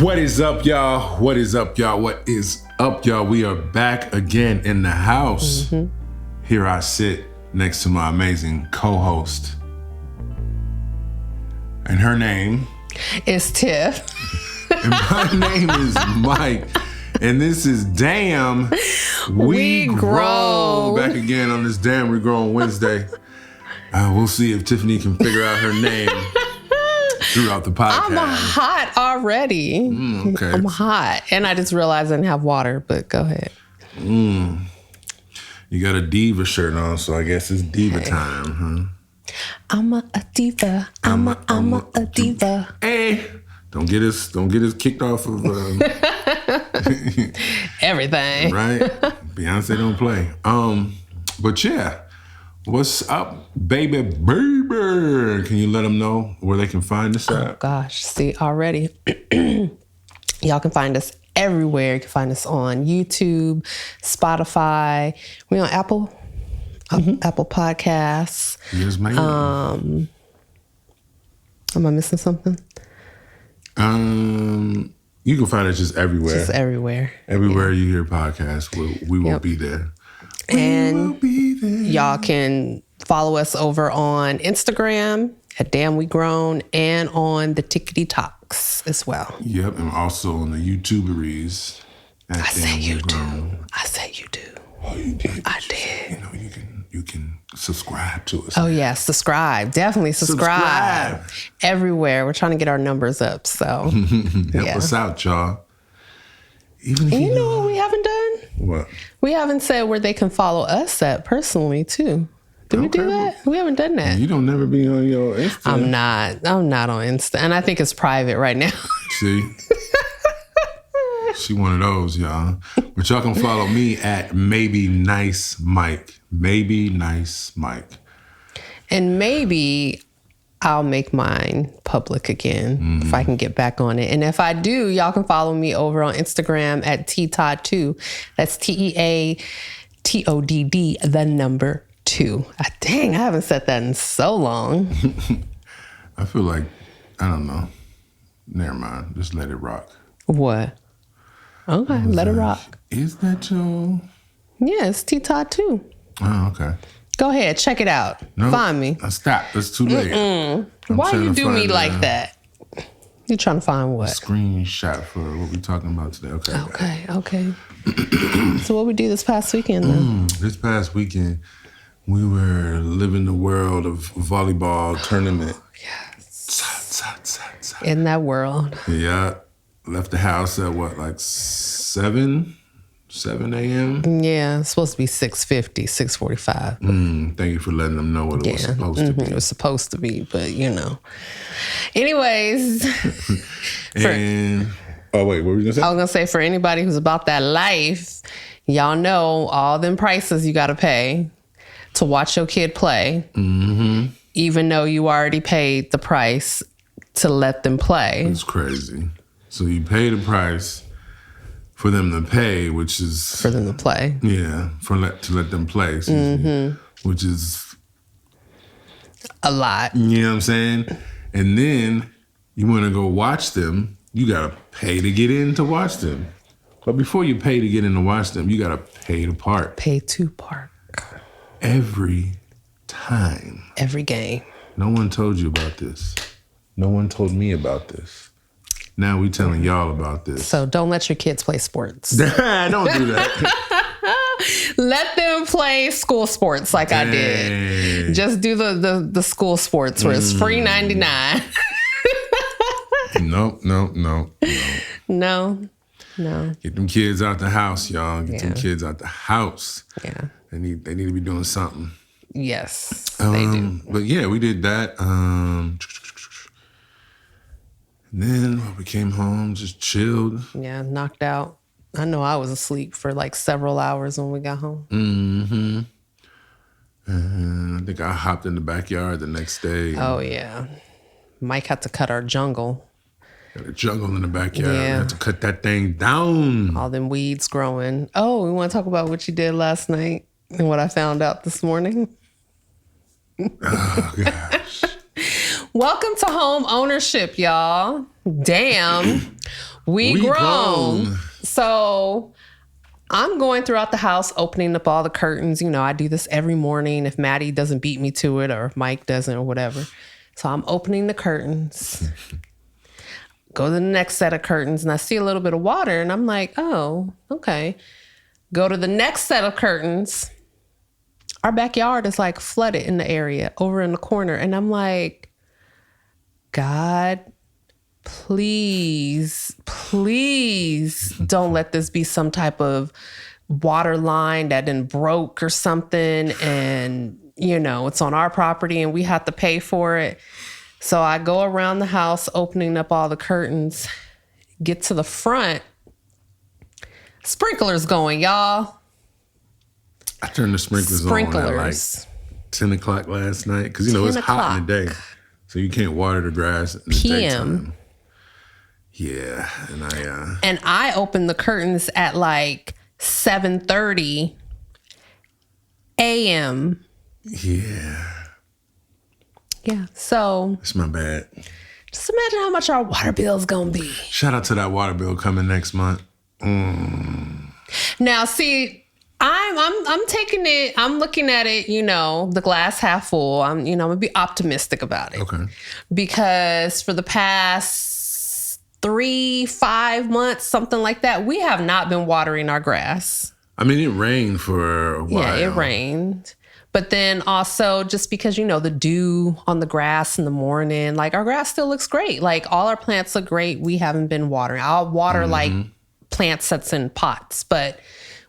What is up, y'all? What is up, y'all? What is up, y'all? We are back again in the house. Here I sit next to my amazing co-host. And her name is Tiff. And my name is Mike. And this is Damn We Grow. Back again on this Damn We Grow on Wednesday. We'll see if Tiffany can figure out her name throughout the podcast. I'm hot already. Okay. I'm hot. And I just realized I didn't have water, but go ahead. You got a diva shirt on, so I guess it's diva time, huh? I'm a diva. I'm a diva. Hey, don't get us kicked off of everything. Right? Beyonce don't play. But yeah. What's up, baby? Can you let them know where they can find us at? Oh, gosh. See, already. Y'all can find us everywhere. You can find us on YouTube, Spotify. We on Apple? Apple Podcasts. Yes, ma'am. Am I missing something? You can find us just everywhere. Just everywhere. Everywhere you hear podcasts, we will be there. And y'all can follow us over on Instagram at Damn We Grown and on the Tickety Talks as well. Yep, and also on the YouTuberies. I say you do. I say you do. Oh, you did. I did. You know, you can subscribe to us. Oh yeah, subscribe. Definitely subscribe. Everywhere. We're trying to get our numbers up. So help us out, y'all. Even if you know what we haven't done? What? We haven't said where they can follow us at personally too. Did we do that? We haven't done that. You don't never be on your Insta. I'm not on Insta. And I think it's private right now. See? She one of those, y'all. But y'all can follow me at Maybe Nice Mike. Maybe Nice Mike. And maybe I'll make mine public again if I can get back on it. And if I do, y'all can follow me over on Instagram at TTOD2. That's TEATODD, the number 2. Dang, I haven't said that in so long. I feel like, I don't know. Never mind. Just let it rock. What? Okay, let it rock. Is that your? Yeah, it's TTOD2. Oh, okay. Go ahead, check it out. No, find me. Stop. It's too late. Why you do me like that? You trying to find what? A screenshot for what we talking about today. Okay. So what we do this past weekend then? This past weekend, we were living the world of volleyball tournament. Yes. In that world. Yeah. Left the house at what, like 7 a.m.? Yeah, it's supposed to be 6:50, 6:45. Thank you for letting them know what it was supposed to be. It was supposed to be, but you know. Anyways. Wait, what were you going to say? I was going to say, for anybody who's about that life, y'all know all them prices you got to pay to watch your kid play, even though you already paid the price to let them play. It's crazy. So you pay the price for them to pay, which is... For them to play. Yeah, to let them play, which is... A lot. You know what I'm saying? And then you want to go watch them, you got to pay to get in to watch them. But before you pay to get in to watch them, you got to pay to park. Pay to park. Every time. Every game. No one told you about this. No one told me about this. Now we telling y'all about this. So don't let your kids play sports. Don't do that. Let them play school sports like I did. Just do the school sports where it's free 99. No. No. Get them kids out the house, y'all. Get them kids out the house. Yeah. They need to be doing something. Yes, they do. But yeah, we did that. And then we came home, just chilled. Yeah, knocked out. I know I was asleep for like several hours when we got home. And I think I hopped in the backyard the next day. Oh, yeah. Mike had to cut our jungle. Got a jungle in the backyard. Yeah. We had to cut that thing down. All them weeds growing. Oh, we want to talk about what you did last night and what I found out this morning? Oh, gosh. Welcome to home ownership, y'all. Damn. We grown. So I'm going throughout the house, opening up all the curtains. You know, I do this every morning if Maddie doesn't beat me to it or if Mike doesn't or whatever. So I'm opening the curtains, go to the next set of curtains, and I see a little bit of water, and I'm like, oh, okay. Go to the next set of curtains. Our backyard is like flooded in the area over in the corner. And I'm like, God, please don't let this be some type of water line that then broke or something. And, you know, it's on our property and we have to pay for it. So I go around the house, opening up all the curtains, get to the front. Sprinklers going, y'all. I turned the sprinklers on at like 10 o'clock last night. Because, you know, it's hot in the day. So you can't water the grass in the daytime. Yeah. And I opened the curtains at like 7:30 a.m. Yeah. So. It's my bad. Just imagine how much our water bill is going to be. Shout out to that water bill coming next month. Now, see, I'm taking it. I'm looking at it. You know, the glass half full. I'm gonna be optimistic about it. Okay. Because for the past 3-5 months, something like that, we have not been watering our grass. I mean, it rained for a while. Yeah, it rained. But then also just because, you know, the dew on the grass in the morning, like our grass still looks great. Like all our plants look great. We haven't been watering. I'll water like plants that's in pots, but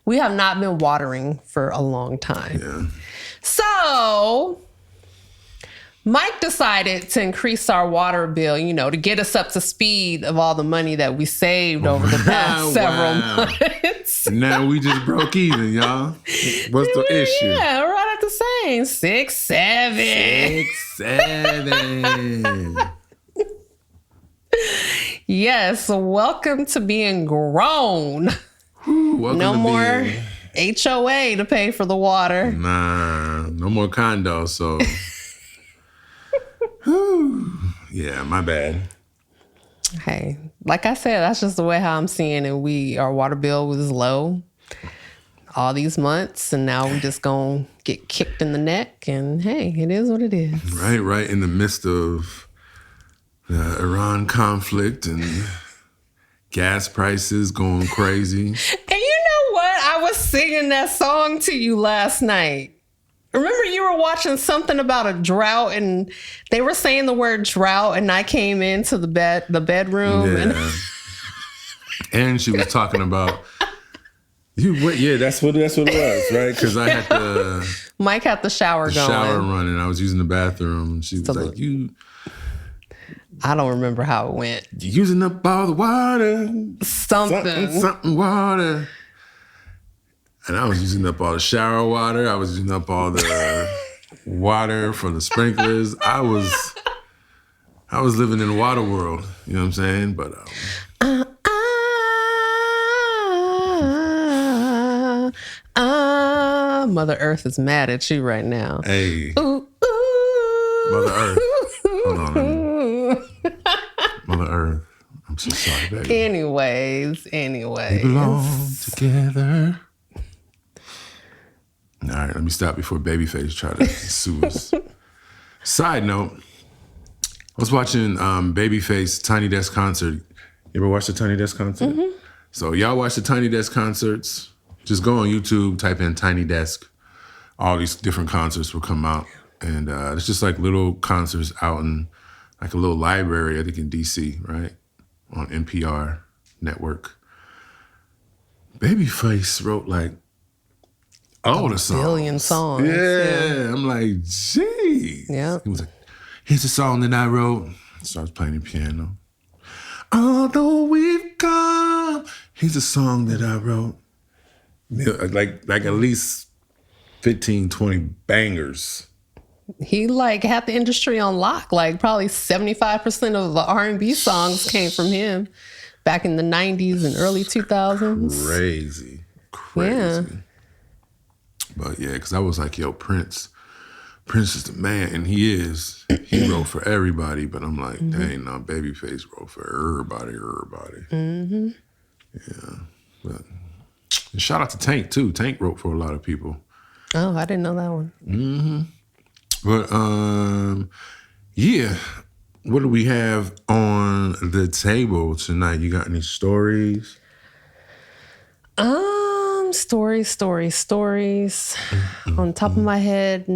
we have not been watering for a long time. Yeah. So Mike decided to increase our water bill, you know, to get us up to speed of all the money that we saved over the past several months. Now we just broke even, y'all. What's the issue? Yeah, right at the same. 6, 7. 6, 7. Yes, welcome to being grown. No more HOA to pay for the water. Nah, no more condos, so. Yeah, my bad. Hey, like I said, that's just the way how I'm seeing it. Our water bill was low all these months, and now we're just going to get kicked in the neck, and hey, it is what it is. Right in the midst of the Iran conflict and gas prices going crazy. And you know what? I was singing that song to you last night. Remember you were watching something about a drought and they were saying the word drought and I came into the bedroom. Yeah. And she was talking about, that's what it was, right? Because I had Mike had the shower going. Shower running. I was using the bathroom. She was like, I don't remember how it went. Using up all the water. Something water. And I was using up all the shower water. I was using up all the water from the sprinklers. I was living in the water world. You know what I'm saying? But Mother Earth is mad at you right now. Hey. Ooh. Mother Earth. Hold on. Mother Earth. I'm so sorry, baby. Anyways. We belong together. All right, let me stop before Babyface try to sue us. Side note, I was watching Babyface Tiny Desk concert. You ever watch the Tiny Desk concert? Mm-hmm. So y'all watch the Tiny Desk concerts. Just go on YouTube, type in Tiny Desk. All these different concerts will come out. And it's just like little concerts out in like a little library, I think in D.C., right? On NPR network. Babyface wrote like all the songs. 1 billion songs. Yeah. I'm like, gee. Yeah. He was like, here's a song that I wrote. Starts playing the piano. Although we've come. Here's a song that I wrote. Like at least 15, 20 bangers. He like had the industry on lock. Like probably 75% of the R&B songs came from him back in the 90s and early 2000s. Crazy. Yeah. But yeah, because I was like, yo, Prince Prince is the man, and he is. He wrote for everybody, but I'm like, dang, no, Babyface wrote for everybody. Mm-hmm. Yeah. But and shout out to Tank, too. Tank wrote for a lot of people. Oh, I didn't know that one. Mm-hmm. But, yeah. What do we have on the table tonight? You got any stories? Stories. On top of my head, no.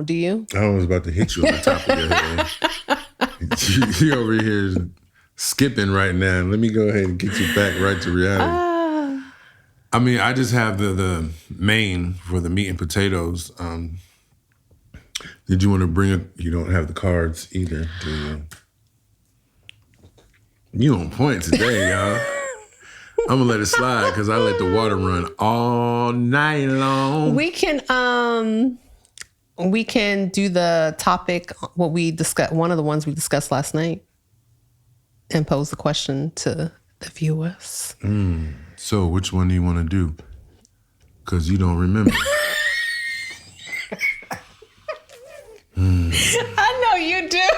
Do you? I was about to hit you on the top of your head. You over here skipping right now. Let me go ahead and get you back right to reality. I mean, I just have the main for the meat and potatoes. Did you want to bring it? You don't have the cards either, do you? You on point today, y'all. I'm gonna let it slide because I let the water run all night long. We can do the topic what we discussed, one of the ones we discussed last night, and pose the question to the viewers. So which one do you want to do? Because you don't remember. I know you do.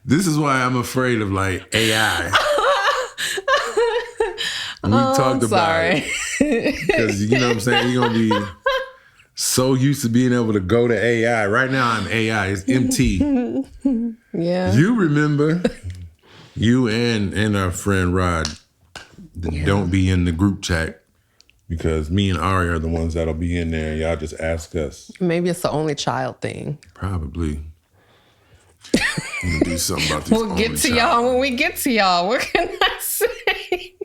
This is why I'm afraid of like AI. We talked about it. Because you know what I'm saying? You're going to be so used to being able to go to AI. Right now I'm AI. It's MT. Yeah. You remember you and our friend Rod don't be in the group chat because me and Ari are the ones that'll be in there. Y'all just ask us. Maybe it's the only child thing. Probably. I'm gonna do something about this. We'll get to y'all when we get to y'all. What can I say?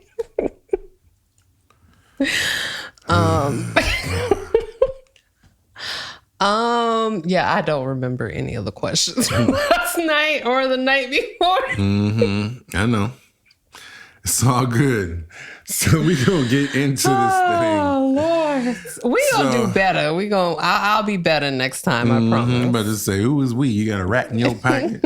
Yeah, I don't remember any of the questions from last night or the night before. I know. It's all good. So we gonna get into this thing. Oh Lord, we gonna do better. I'll be better next time. I promise. I'm about to say, who is we? You got a rat in your pocket.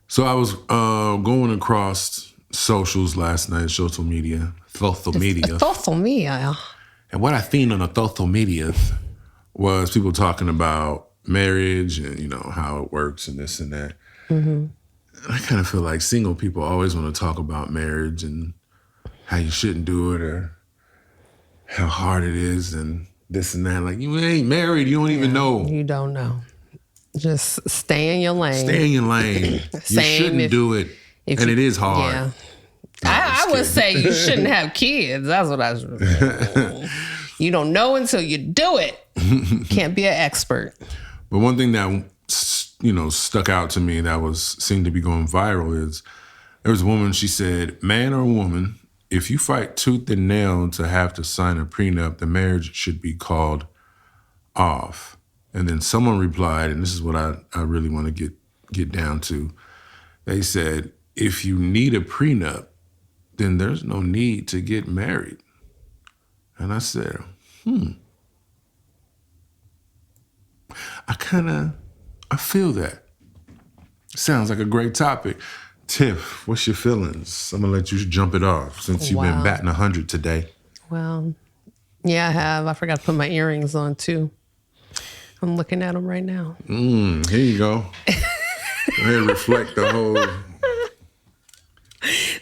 So I was going across socials last night, social media. Social media. And what I seen on the social media was people talking about marriage and, you know, how it works and this and that. Mm-hmm. I kind of feel like single people always want to talk about marriage and how you shouldn't do it or how hard it is and this and that. Like, you ain't married. You don't even know. You don't know. Just stay in your lane. Stay in your lane. You shouldn't do it. And it is hard. Yeah. No, I would say you shouldn't have kids. That's what I was. You don't know until you do it. Can't be an expert. But one thing that, you know, stuck out to me that seemed to be going viral is there was a woman, she said, man or woman, if you fight tooth and nail to have to sign a prenup, the marriage should be called off. And then someone replied, and this is what I really want to get down to. They said, if you need a prenup, then there's no need to get married. And I said, I feel that. Sounds like a great topic. Tiff, what's your feelings? I'm gonna let you jump it off since you've been batting 100 today. Well, yeah, I have. I forgot to put my earrings on too. I'm looking at them right now. Here you go. Go ahead, reflect the whole.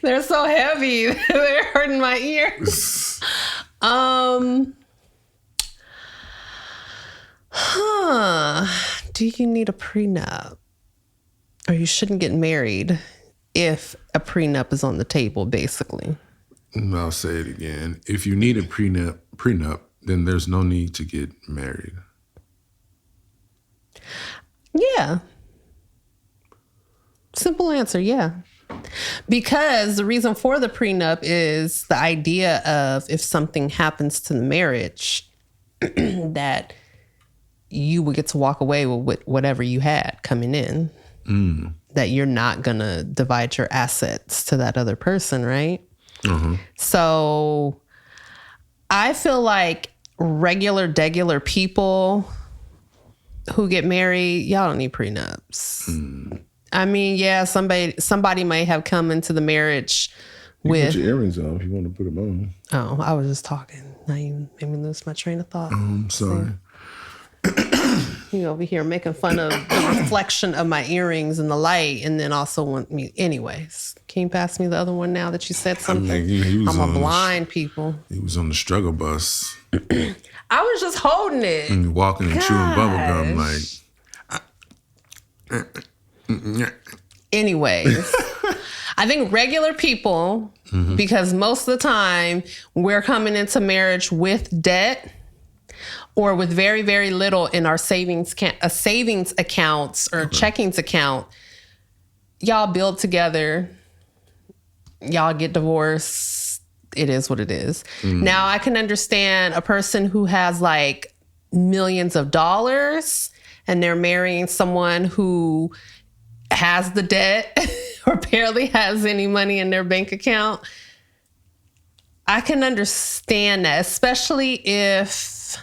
They're so heavy. They're hurting my ears. Do you need a prenup? Or you shouldn't get married if a prenup is on the table, basically. I'll say it again. If you need a prenup, then there's no need to get married. Yeah. Simple answer, yeah. Because the reason for the prenup is the idea of if something happens to the marriage, that you would get to walk away with whatever you had coming in. That you're not going to divide your assets to that other person, right? Mm-hmm. So I feel like degular people who get married, y'all don't need prenups. I mean, yeah, somebody may have come into the marriage with... Put your earrings on if you want to put them on. Oh, I was just talking. Now you made me lose my train of thought. I'm sorry. You over here making fun of the reflection of my earrings in the light, and then also want me... Anyways, can you pass me the other one now that you said something? I mean, he was I'm a blind people. He was on the struggle bus. I was just holding it. And walking and chewing bubble gum like... Anyways, I think regular people, because most of the time we're coming into marriage with debt or with very, very little in our savings accounts or checkings account. Y'all build together. Y'all get divorced. It is what it is. Now, I can understand a person who has like millions of dollars and they're marrying someone who has the debt or barely has any money in their bank account. I can understand that, especially if,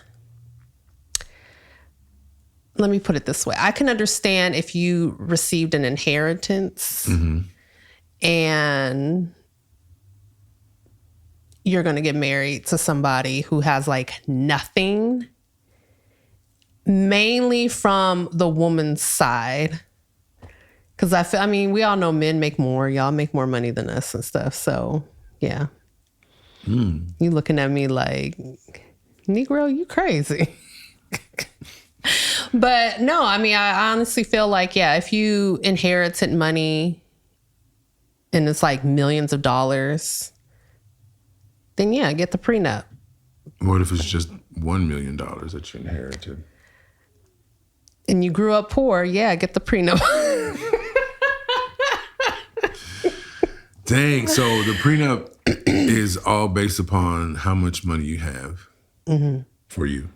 let me put it this way. I can understand if you received an inheritance and you're going to get married to somebody who has like nothing, mainly from the woman's side. Because I mean, we all know men make more. Y'all make more money than us and stuff. So, yeah. You looking at me like, Negro, you crazy. But no, I mean, I honestly feel like, yeah, if you inherited money and it's like millions of dollars, then yeah, get the prenup. What if it's just $1 million that you inherited? And you grew up poor, yeah, get the prenup. Dang, so the prenup is all based upon how much money you have for you.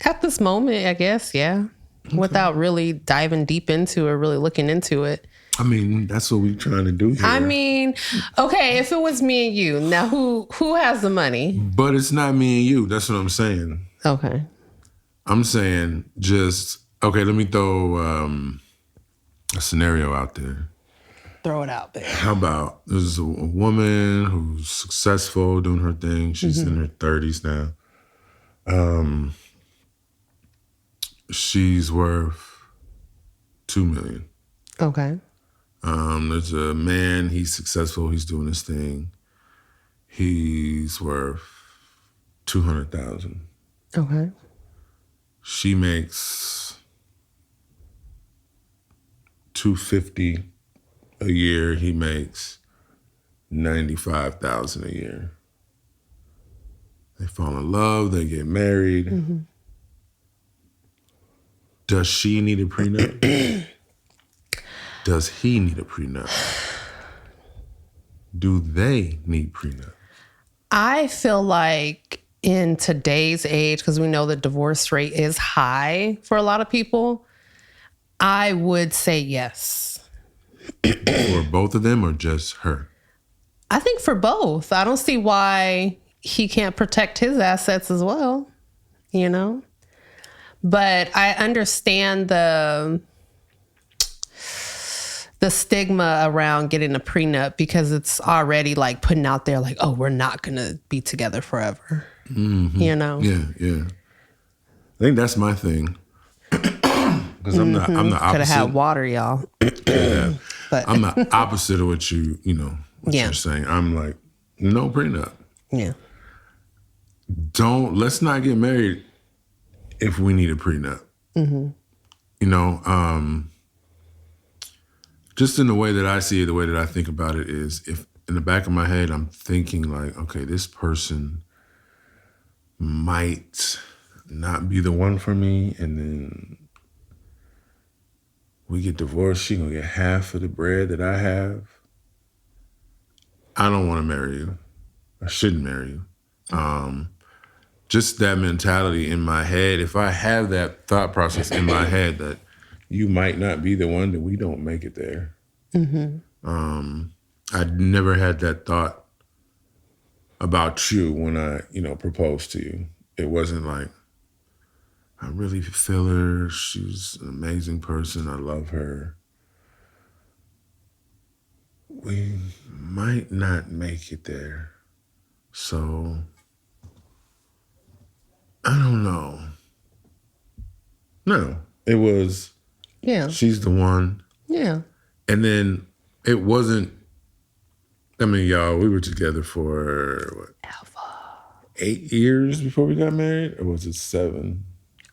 At this moment, I guess, yeah. Okay. Without really diving deep into it, really looking into it. I mean, that's what we're trying to do here. I mean, okay, if it was me and you, now who has the money? But it's not me and you. That's what I'm saying. Okay. I'm saying just, okay, let me throw a scenario out there. Throw it out there. How about there's a woman who's successful doing her thing. She's in her 30s now. She's worth $2 million. Okay. There's a man, he's successful, he's doing his thing. He's worth $200,000. Okay. She makes $250 a year. He makes $95,000 a year. They fall in love, they get married. Does she need a prenup? Does he need a prenup? Do they need prenup? I feel like in today's age, because we know the divorce rate is high for a lot of people, I would say yes. For both of them or just her? I think for both. I don't see why he can't protect his assets as well, you know? But I understand the stigma around getting a prenup because it's already like putting out there like, oh, we're not going to be together forever. You know? Yeah. I think that's my thing. Because I'm the opposite. Could have had water, y'all. Yeah. But I'm the opposite of what you're saying. I'm like, no prenup. Yeah. Let's not get married if we need a prenup. You know, just in the way that I see it, the way that I think about it is if in the back of my head, I'm thinking like, okay, this person might not be the one for me. And then we get divorced. She gonna get half of the bread that I have. I don't want to marry you. I shouldn't marry you. Just that mentality in my head. If I have that thought process in my head that you might not be the one, that we don't make it there. I never had that thought about you when I, proposed to you. It wasn't like, I really feel her. She's an amazing person. I love her. We might not make it there. So, I don't know. No, it was, she's the one. Yeah. And then it wasn't, I mean, y'all, we were together for, 8 years before we got married? Or was it 7?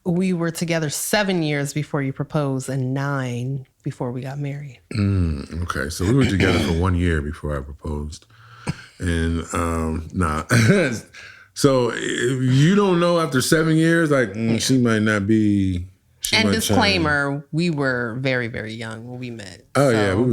We were together 7 years before you proposed and 9 before we got married. Okay, so we were together for 1 year before I proposed. And, so if you don't know after 7 years, like, she might not be... And disclaimer, we were very, very young when we met. Oh, so, yeah, we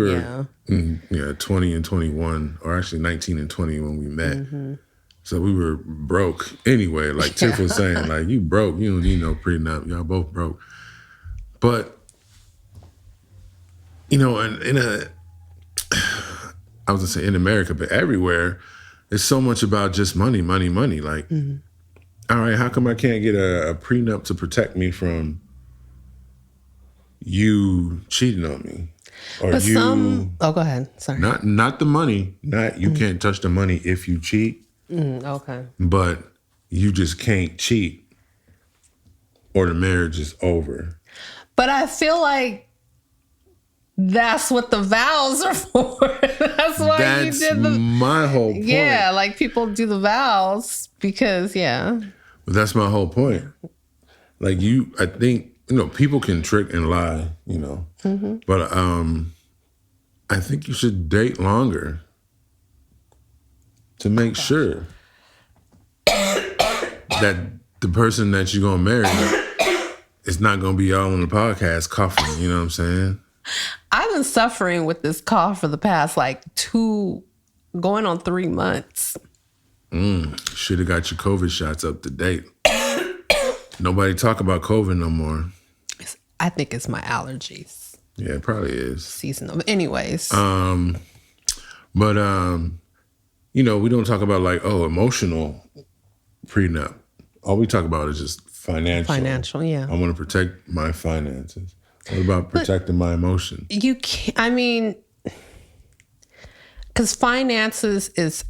were 20 and 21, or actually 19 and 20 when we met. Mm-hmm. So we were broke anyway, like Tiff was saying, like, you broke, you don't need no prenup, y'all both broke. But, I was gonna say in America, but everywhere, it's so much about just money. Like, all right, how come I can't get a prenup to protect me from you cheating on me? Or but go ahead, sorry. Not the money, you can't touch the money if you cheat. Okay. But you just can't cheat or the marriage is over. But I feel like that's what the vows are for. That's why you did my whole point. Yeah, like people do the vows because, But that's my whole point. Like I think, people can trick and lie, But I think you should date longer. To make sure that the person that you're going to marry is not going to be all on the podcast coughing, you know what I'm saying? I've been suffering with this cough for the past, going on 3 months. Should have got your COVID shots up to date. Nobody talk about COVID no more. I think it's my allergies. Yeah, it probably is. Seasonal. Anyways. We don't talk about emotional prenup. All we talk about is just financial. Financial, yeah. I want to protect my finances. What about protecting my emotions? You can't, because finances is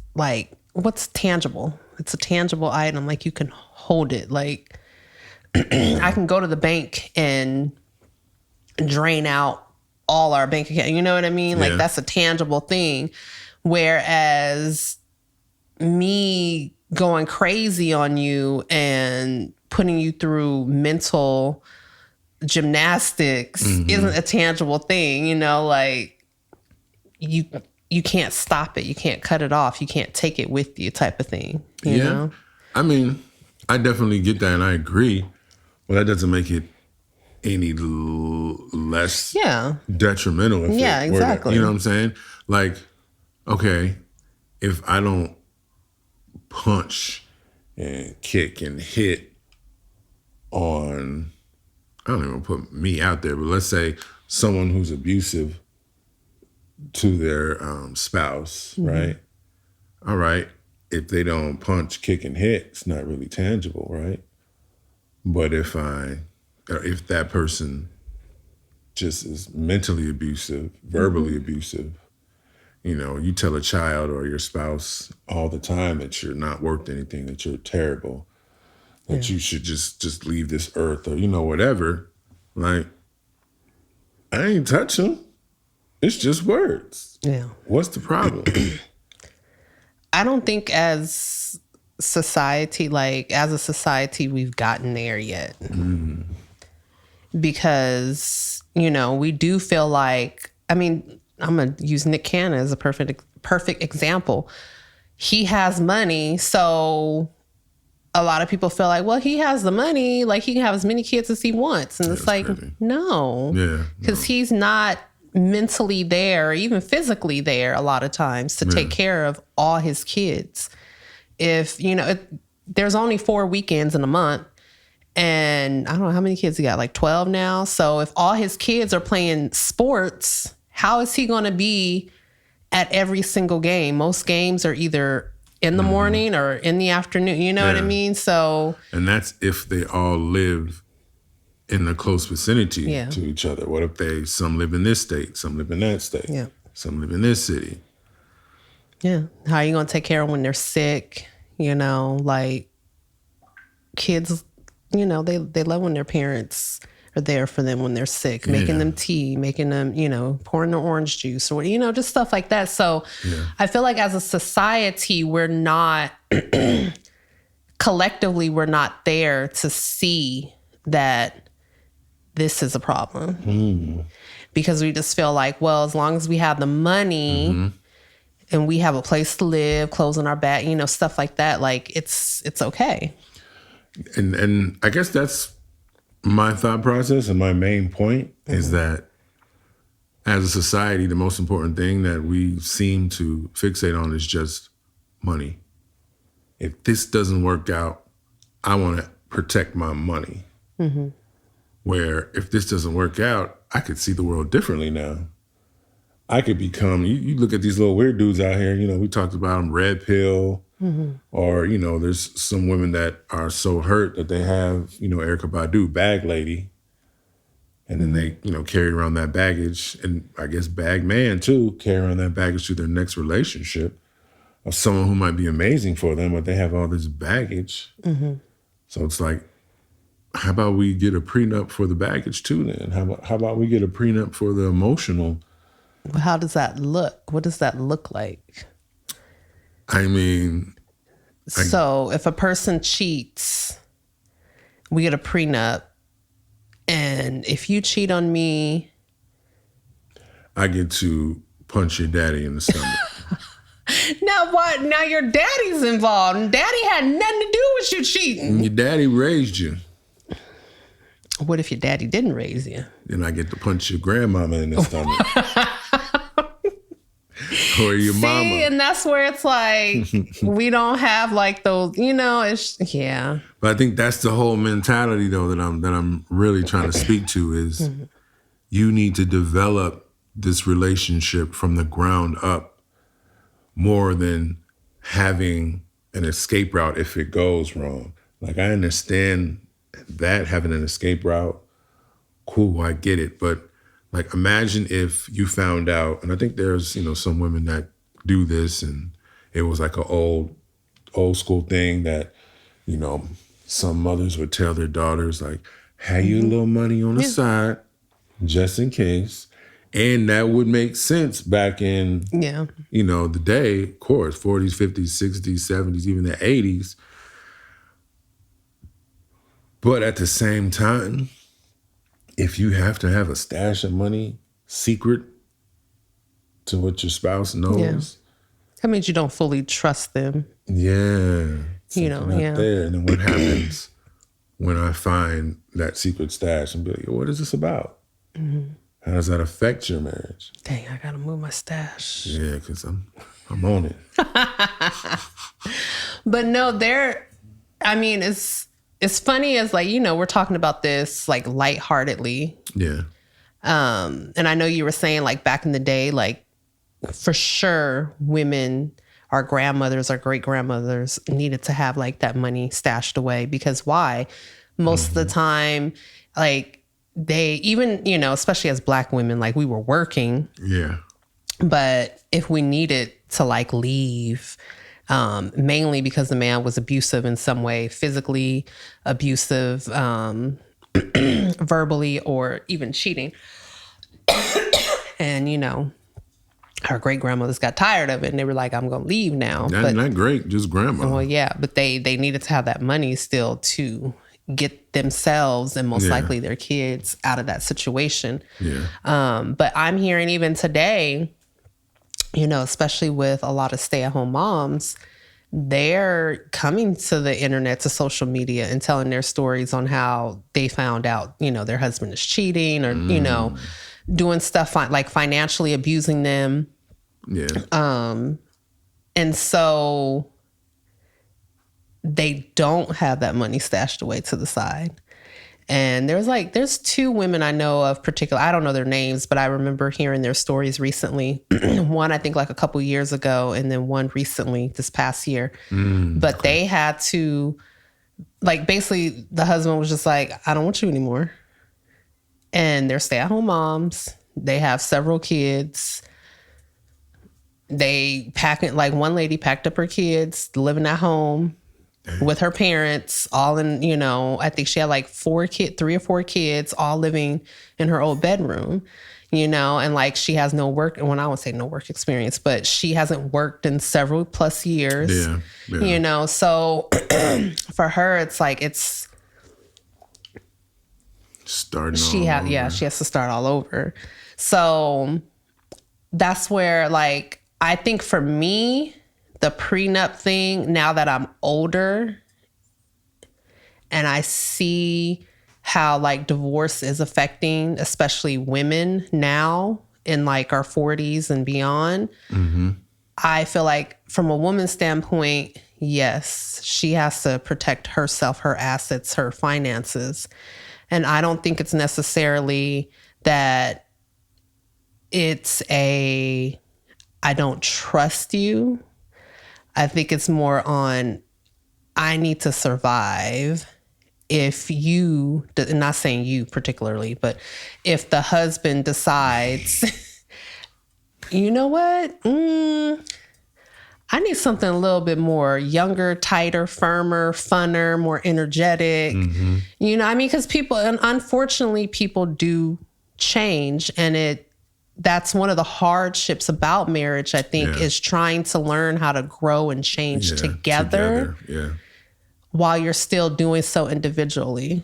what's tangible? It's a tangible item. Like you can hold it. Like I can go to the bank and drain out all our bank account. You know what I mean? Like that's a tangible thing. Whereas me going crazy on you and putting you through mental gymnastics isn't a tangible thing, like you can't stop it. You can't cut it off. You can't take it with you type of thing, you know? I mean, I definitely get that and I agree. But that doesn't make it any less detrimental. Exactly. You know what I'm saying? Like, okay, if I don't punch and kick and hit on, I don't even put me out there, but let's say someone who's abusive to their spouse, right? All right, if they don't punch, kick, and hit, it's not really tangible, right? But if that person just is mentally abusive, verbally abusive, you tell a child or your spouse all the time that you're not worth anything, that you're terrible, that you should just leave this earth or, whatever. Like, I ain't touch them. It's just words. Yeah. What's the problem? I don't think as a society, we've gotten there yet. Because, we do feel like, I'm going to use Nick Cannon as a perfect example. He has money, so a lot of people feel like, well, he has the money, like he can have as many kids as he wants. And it's like, crazy. No. Yeah. Because he's not mentally there, or even physically there a lot of times to take care of all his kids. If, there's only 4 weekends in a month, and I don't know how many kids he got, like 12 now. So if all his kids are playing sports, how is he going to be at every single game? Most games are either in the morning or in the afternoon. You know what I mean? So, and that's if they all live in the close vicinity Yeah. to each other? What if some live in this state, some live in that state, Yeah. some live in this city? Yeah. How are you going to take care of them when they're sick? You know, like kids, you know, they love when their parents are there for them when they're sick, making them tea, making them, you know, pouring the orange juice or, you know, just stuff like that. So I feel like as a society, we're not, collectively, we're not there to see that this is a problem. Because we just feel like, well, as long as we have the money and we have a place to live, clothes on our back, you know, stuff like that, like it's okay. And I guess that's my thought process, and my main point is that as a society, the most important thing that we seem to fixate on is just money. If this doesn't work out, I want to protect my money. Where if this doesn't work out, I could see the world differently now. I could become, you look at these little weird dudes out here, you know, we talked about them, red pill, or, you know, there's some women that are so hurt that they have, you know, Erykah Badu, bag lady. And then they, you know, carry around that baggage, and I guess bag man too, carry around that baggage to their next relationship of someone who might be amazing for them, but they have all this baggage. So it's like, how about we get a prenup for the baggage too then? How about we get a prenup for the emotional? Well, how does that look? What does that look like? I mean... So if a person cheats, we get a prenup. And if you cheat on me... I get to punch your daddy in the stomach. Now what? Now your daddy's involved. And daddy had nothing to do with you cheating. And your daddy raised you. What if your daddy didn't raise you? Then I get to punch your grandmama in the stomach. Or your mama. See, and that's where it's like, we don't have like those, you know, yeah. But I think that's the whole mentality though that I'm really trying to speak to is you need to develop this relationship from the ground up more than having an escape route if it goes wrong. Like I understand that having an escape route, cool, I get it. But like, imagine if you found out, and I think there's, you know, some women that do this, and it was like an old school thing that, you know, some mothers would tell their daughters, like, have you a little money on the side, just in case. And that would make sense back in, you know, the day, of course, 40s, 50s, 60s, 70s, even the 80s. But at the same time, if you have to have a stash of money secret to what your spouse knows. That means you don't fully trust them. Yeah. You know, there. And then what happens when I find that secret stash and be like, what is this about? How does that affect your marriage? Dang, I gotta move my stash. Yeah, because I'm on it. But no, I mean, it's funny as like, you know, we're talking about this like lightheartedly. Yeah. And I know you were saying like back in the day, like for sure women, our grandmothers, our great grandmothers needed to have like that money stashed away because why? Most of the time, like they even, you know, especially as Black women, like we were working. Yeah. But if we needed to like leave, mainly because the man was abusive in some way, physically abusive, verbally, or even cheating. And, you know, our great grandmothers got tired of it and they were like, I'm going to leave now. Not great, just grandma. Well, yeah, but they needed to have that money still to get themselves and most likely their kids out of that situation. Yeah. But I'm hearing even today, you know, especially with a lot of stay-at-home moms, they're coming to the internet, to social media and telling their stories on how they found out, you know, their husband is cheating or, you know, doing stuff like financially abusing them. Yeah. And so they don't have that money stashed away to the side. And there's two women I know of particular. I don't know their names, but I remember hearing their stories recently. One, I think like a couple years ago, and then one recently this past year. But they had to, like, basically the husband was just like, I don't want you anymore. and they're stay-at-home moms. They have several kids. They like one lady packed up her kids, living at home with her parents, all in, I think she had like 3 or 4 kids, all living in her old bedroom, and like she has no work. And when I would say no work experience, but she hasn't worked in several plus years, so for her, it's like, it's starting she has to start all over. So that's where, like, I think for me, the prenup thing, now that I'm older and I see how like divorce is affecting especially women now in like our 40s and beyond, I feel like from a woman's standpoint, yes, she has to protect herself, her assets, her finances. And I don't think it's necessarily that it's I don't trust you. I think it's more on, I need to survive. If you, not saying you particularly, but if the husband decides, you know what? I need something a little bit more younger, tighter, firmer, funner, more energetic. Because people, and unfortunately, people do change, and that's one of the hardships about marriage, I think, is trying to learn how to grow and change together. While you're still doing so individually.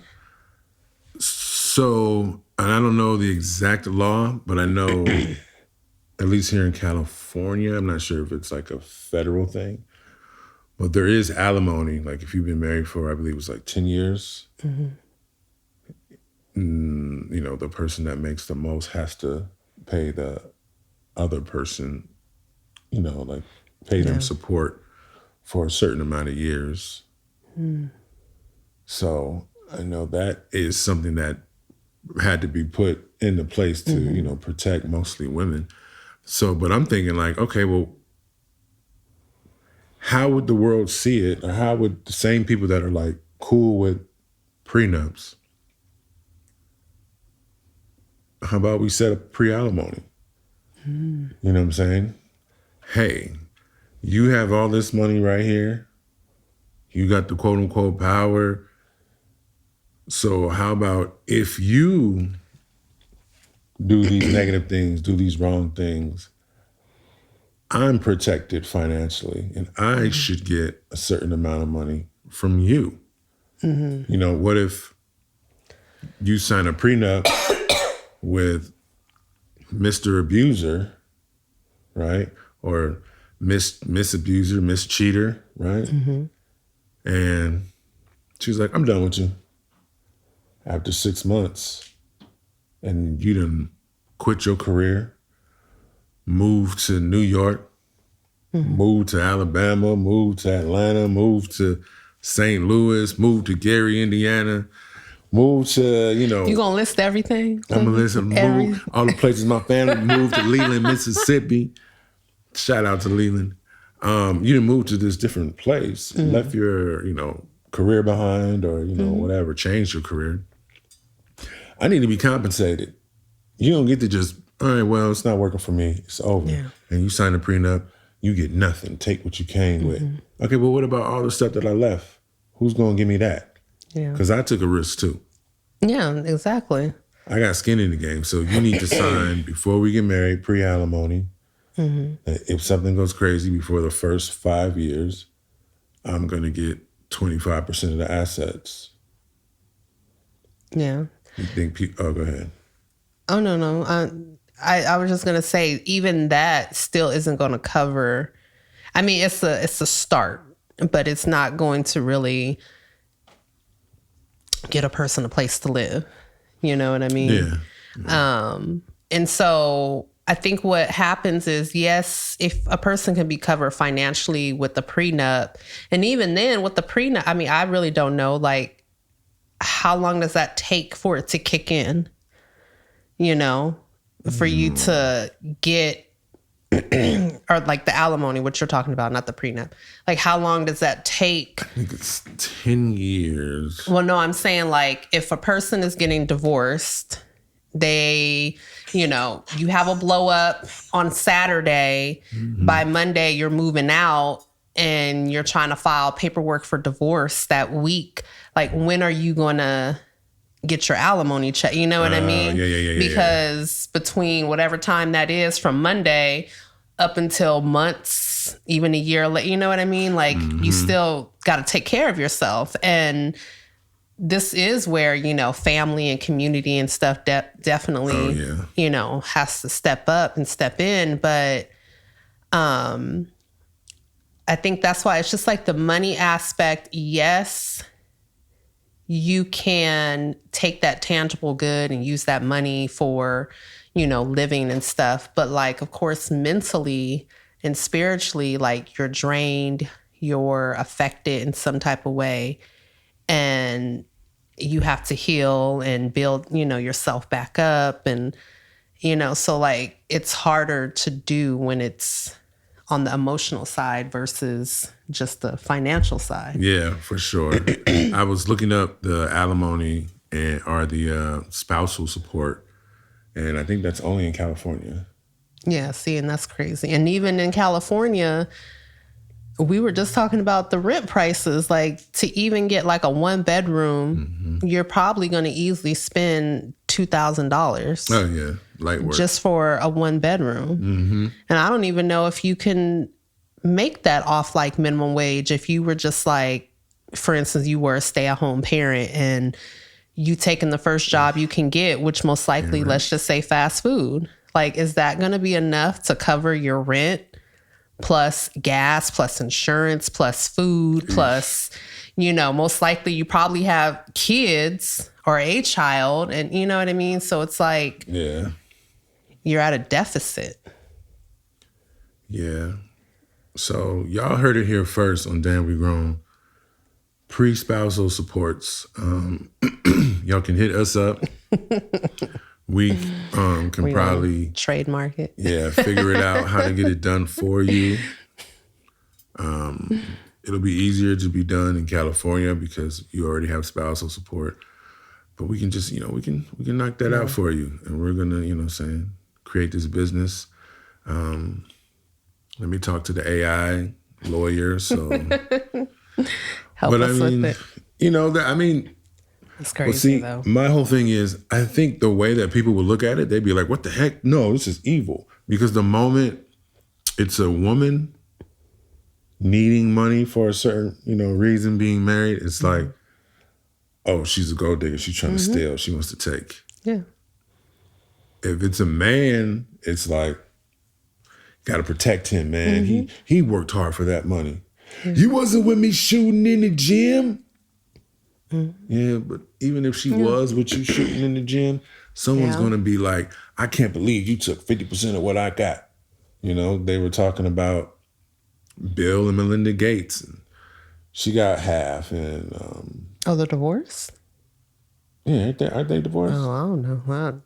So, and I don't know the exact law, but I know, at least here in California, I'm not sure if it's like a federal thing, but there is alimony. Like if you've been married for, I believe it was like 10 years, the person that makes the most has to pay the other person, like pay them support for a certain amount of years. So I know that is something that had to be put into place to, protect mostly women. So, but I'm thinking like, okay, well, how would the world see it? Or how would the same people that are like cool with prenups, how about we set up pre-alimony? You know what I'm saying? Hey, you have all this money right here. You got the quote unquote power. So how about if you do these negative things, do these wrong things, I'm protected financially and I should get a certain amount of money from you. What if you sign a prenup with Mr. Abuser, right? Or Miss Abuser, Miss Cheater, right? And she's like, I'm done with you. After 6 months, and you done quit your career, moved to New York, moved to Alabama, moved to Atlanta, moved to St. Louis, moved to Gary, Indiana, moved to, You gonna list everything? I'm gonna list all the places my family moved to Leland, Mississippi. Shout out to Leland. You done moved to this different place, left your, career behind or, whatever, changed your career. I need to be compensated. You don't get to just, all right, well, it's not working for me. It's over. Yeah. And you sign a prenup, you get nothing. Take what you came with. Okay, but what about all the stuff that I left? Who's going to give me that? Yeah. Because I took a risk too. Yeah, exactly. I got skin in the game. So you need to sign before we get married, pre-alimony. If something goes crazy before the first 5 years, I'm going to get 25% of the assets. Yeah. You think go ahead. Oh, no. I was just going to say, even that still isn't going to cover. I mean, it's a start, but it's not going to really get a person a place to live. You know what I mean? Yeah. And so I think what happens is, yes, if a person can be covered financially with the prenup, and even then with the prenup, I mean, I really don't know, like, how long does that take for it to kick in? For you to get, or like the alimony, what you're talking about, not the prenup. Like, how long does that take? I think it's 10 years. Well, no, I'm saying like if a person is getting divorced They, you have a blow up on Saturday. By Monday, you're moving out and you're trying to file paperwork for divorce that week. Like, when are you going to get your alimony check? You know what I mean? Yeah. Because between whatever time that is from Monday up until months, even a year later, you know what I mean? Like, you still got to take care of yourself. And this is where, family and community and stuff definitely, has to step up and step in. But I think that's why it's just like the money aspect. Yes, you can take that tangible good and use that money for, living and stuff. But like, of course, mentally and spiritually, like, you're drained, you're affected in some type of way. And you have to heal and build, yourself back up. And, so like, it's harder to do when it's on the emotional side versus just the financial side. Yeah, for sure. I was looking up the alimony or the spousal support, and I think that's only in California. Yeah, see, and that's crazy. And even in California, we were just talking about the rent prices. Like, to even get like a 1-bedroom, you're probably going to easily spend $2,000. Oh yeah, light work. Just for a 1-bedroom. And I don't even know if you can make that off like minimum wage. If you were just like, for instance, you were a stay-at-home parent and you taking the first job you can get, which most likely, let's just say fast food. Like, is that going to be enough to cover your rent plus gas, plus insurance, plus food, plus, most likely you probably have kids or a child, and you know what I mean? So it's like, you're at a deficit. Yeah. So y'all heard it here first on Damn We Grown. Pre-spousal supports. Y'all can hit us up. We can probably trademark it. Yeah, figure it out how to get it done for you. It'll be easier to be done in California because you already have spousal support. But we can just, we can knock that out for you. And we're gonna, create this business. Let me talk to the AI lawyer. So help us with it. It's crazy, though. My whole thing is, I think the way that people would look at it, they'd be like, what the heck? No, this is evil. Because the moment it's a woman needing money for a certain, reason being married, it's like, oh, she's a gold digger. She's trying to steal. She wants to take. Yeah. If it's a man, it's like, got to protect him, man. He worked hard for that money. You wasn't with me shooting in the gym. Yeah, but even if she was with you shooting in the gym, someone's going to be like, I can't believe you took 50% of what I got. They were talking about Bill and Melinda Gates. And she got half. And the divorce? Yeah, aren't they divorced? Oh, I don't know.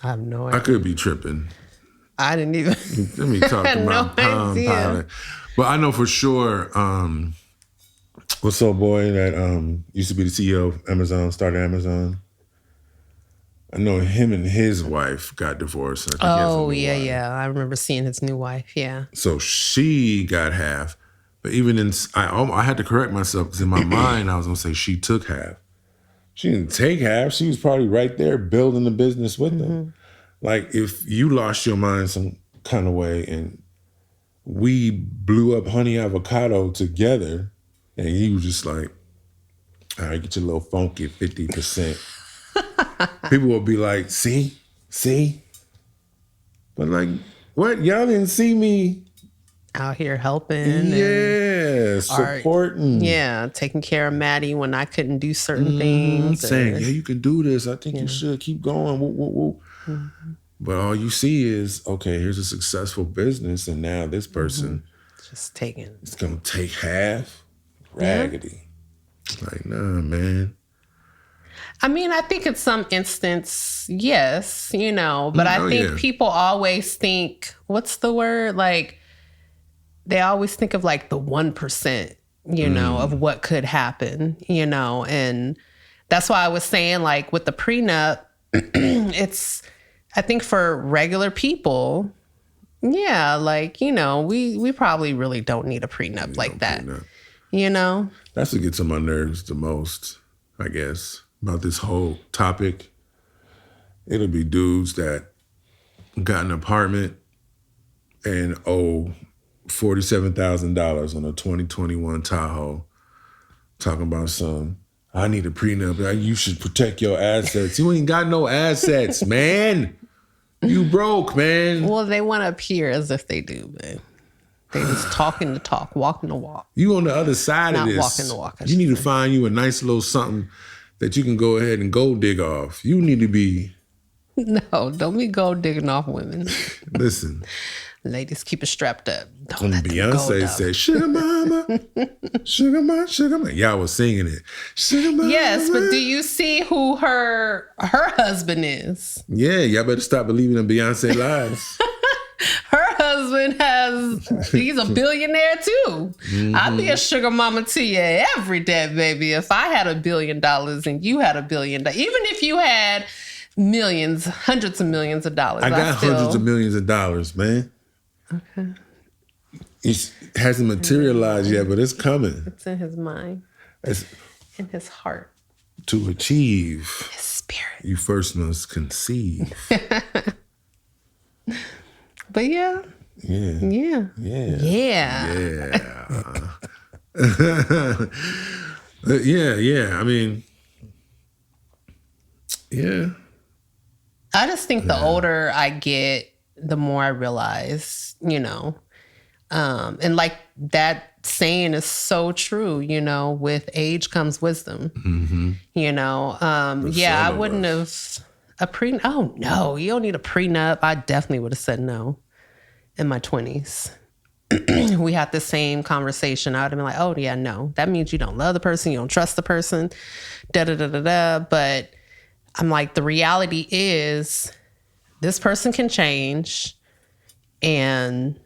I have no idea. I could be tripping. I didn't even. Let me talk to my Palm Pilot. But I know for sure, what's up, boy, that used to be the CEO of Amazon, started Amazon. I know him and his wife got divorced. I think I remember seeing his new wife, yeah. So she got half. But even I had to correct myself because in my mind, I was going to say she took half. She didn't take half. She was probably right there building the business with them. Like, if you lost your mind some kind of way and we blew up Honey Avocado together and you was just like, all right, get your little funky 50%. People will be like, see? But like, what? Y'all didn't see me out here helping. Yeah, supporting. Taking care of Maddie when I couldn't do certain things. Saying, you can do this. I think you should keep going. Woo, woo, woo. But all you see is, okay, here's a successful business, and now this person just taking. It's gonna take half. Raggedy. Like, nah, man. I mean, I think in some instance, yes, but I think people always think, what's the word? Like, they always think of like the 1%, of what could happen, and that's why I was saying, like, with the prenup, it's, I think for regular people, yeah, like, you know, we probably really don't need a prenup like that. Prenup. You know? That's what gets on my nerves the most, I guess, about this whole topic. It'll be dudes that got an apartment and owe $47,000 on a 2021 Tahoe, talking about some, I need a prenup. You should protect your assets. You ain't got no assets, man. You broke, man. Well, they want to appear as if they do, man. They just talking the talk, walking the walk. You on the other side of this. Not walking the walk. You need to find you a nice little something that you can go ahead and gold dig off. You need to be... No, don't be gold digging off women. Listen. Ladies, keep it strapped up. Don't let Beyonce said, sugar mama, sugar mama, sugar mama. Y'all was singing it. Sugar mama. Yes, but do you see who her husband is? Yeah, y'all better stop believing in Beyonce lies. Her husband he's a billionaire too. Mm-hmm. I'd be a sugar mama to you every day, baby. If I had $1 billion and you had $1 billion, even if you had millions, hundreds of millions of dollars. I got hundreds of millions of dollars, man. Okay. It hasn't materialized yet, but it's coming. It's in his mind. It's in his heart. To achieve his spirit, you first must conceive. But yeah. Yeah. Yeah. Yeah. Yeah. Yeah. I mean, yeah. I just think the older I get, the more I realize, you know, and like that saying is so true, you know, with age comes wisdom, you know. I wouldn't have a prenup. Oh, no, you don't need a prenup. I definitely would have said no in my 20s. We had the same conversation. I would have been like, oh, yeah, no. That means you don't love the person. You don't trust the person. Da-da-da-da-da. But I'm like, the reality is this person can change and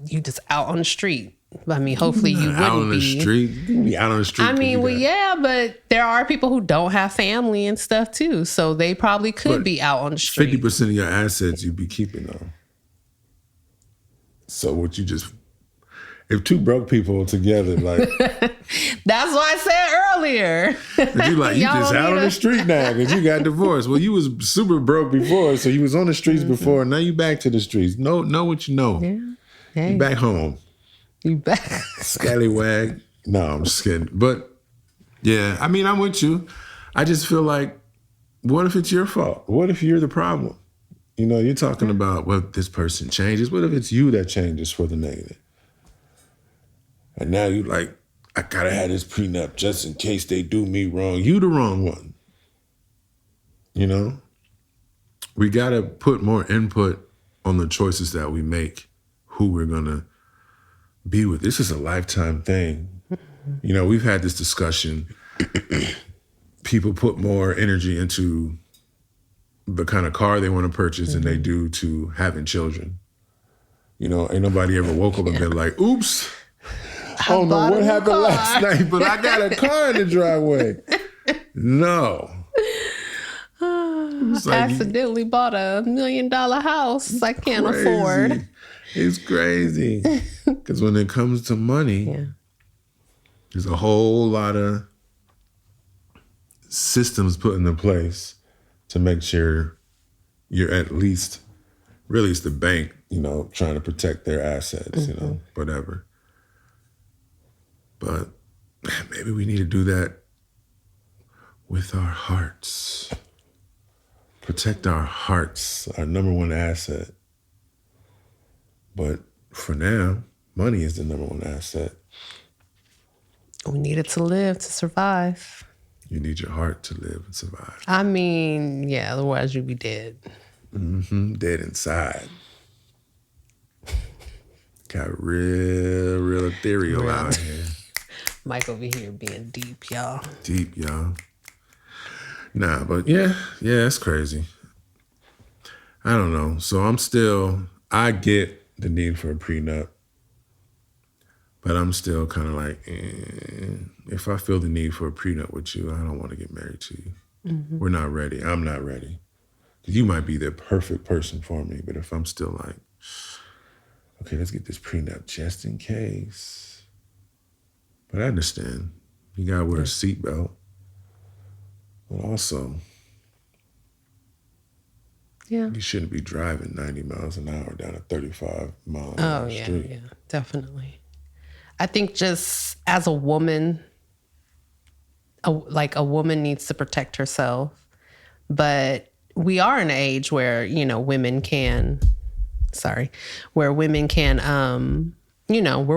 you just out on the street. I mean, hopefully you wouldn't out on the be. street. You be out on the street. I mean, well, yeah, but there are people who don't have family and stuff too. So they probably could be out on the street. 50% of your assets you'd be keeping though. So what you just... If two broke people together, like... That's what I said earlier. You just out on the street now because you got divorced. Well, you was super broke before, so you was on the streets before, and now you back to the streets. Know what you know. Yeah. Hey. You back home. You back. Scallywag. No, I'm just kidding. But, yeah, I mean, I'm with you. I just feel like, what if it's your fault? What if you're the problem? You know, you're talking about what this person changes. What if it's you that changes for the negative? And now you like, I gotta have this prenup just in case they do me wrong. You the wrong one. You know? We gotta put more input on the choices that we make, who we're gonna be with. This is a lifetime thing. You know, we've had this discussion. People put more energy into the kind of car they want to purchase than they do to having children. You know, ain't nobody ever woke up and been like, oops, I don't know what happened last night, but I got a car in the driveway. No. I accidentally bought $1 million house I can't afford. It's crazy. Because when it comes to money, there's a whole lot of systems put into place to make sure you're at least, really it's the bank, you know, trying to protect their assets, you know, whatever. But maybe we need to do that with our hearts. Protect our hearts, our number one asset. But for now, money is the number one asset. We need it to live, to survive. You need your heart to live and survive. I mean, yeah, otherwise you'd be dead. Dead inside. Got real ethereal out here. Mike over here being deep, y'all. Deep, y'all. Nah, but yeah, it's crazy. I don't know. So I get the need for a prenup, but I'm still kind of like, if I feel the need for a prenup with you, I don't want to get married to you. We're not ready. I'm not ready. You might be the perfect person for me, but if I'm still like, okay, let's get this prenup just in case. But I understand. You gotta wear a seatbelt. But also, you shouldn't be driving 90 miles an hour down a 35 mile an hour street. Yeah, definitely. I think just as a woman, a woman needs to protect herself, but we are in an age where, women can, we're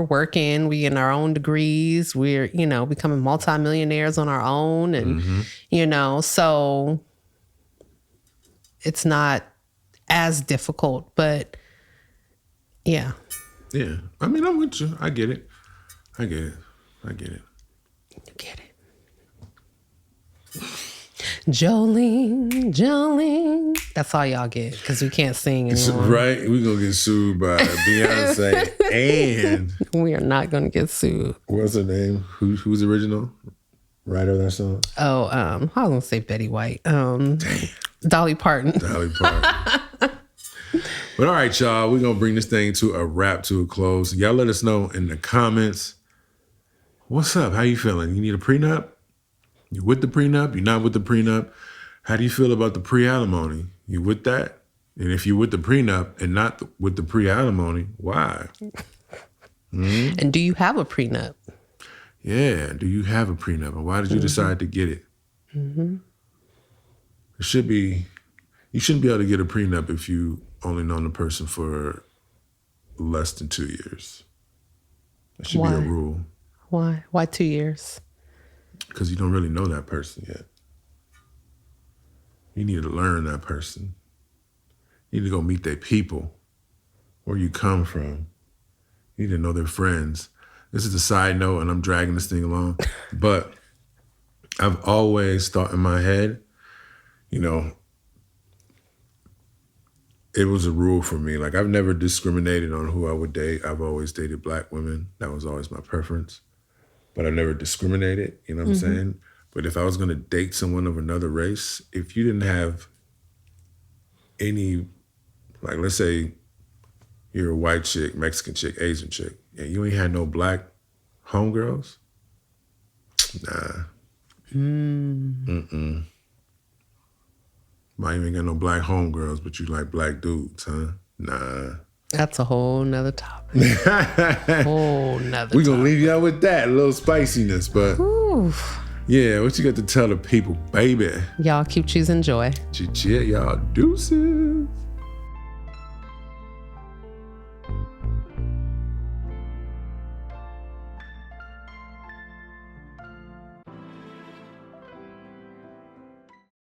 working, we getting our own degrees, we're, becoming multimillionaires on our own. And, so it's not as difficult, but yeah. Yeah. I mean, I'm with you. I get it. You get it. Jolene. That's all y'all get because we can't sing anymore. Right? We're going to get sued by Beyonce and... We are not going to get sued. What's her name? Who's the original writer of that song? Oh, I was going to say Betty White. Dolly Parton. But all right, y'all, we're going to bring this thing to a wrap, to a close. Y'all let us know in the comments. What's up? How you feeling? You need a prenup? You with the prenup? You not with the prenup? How do you feel about the pre-alimony? You with that? And if you with the prenup and not with the pre-alimony, why? And do you have a prenup? Yeah, do you have a prenup? And why did you decide to get it? It should be, you shouldn't be able to get a prenup if you only known the person for less than 2 years. That should be a rule. Why? Why 2 years? Because you don't really know that person yet. You need to learn that person. You need to go meet their people, where you come from. You need to know their friends. This is a side note, and I'm dragging this thing along. But I've always thought in my head, it was a rule for me. Like, I've never discriminated on who I would date. I've always dated Black women. That was always my preference. But I never discriminated, you know what I'm saying? But if I was going to date someone of another race, if you didn't have any, like, let's say you're a white chick, Mexican chick, Asian chick, and you ain't had no Black homegirls, nah. Why you ain't got no Black homegirls, but you like Black dudes, huh? Nah. That's a whole nother topic. We're going to leave y'all with that, a little spiciness, but yeah, what you got to tell the people, baby? Y'all keep choosing joy. Y'all deuces.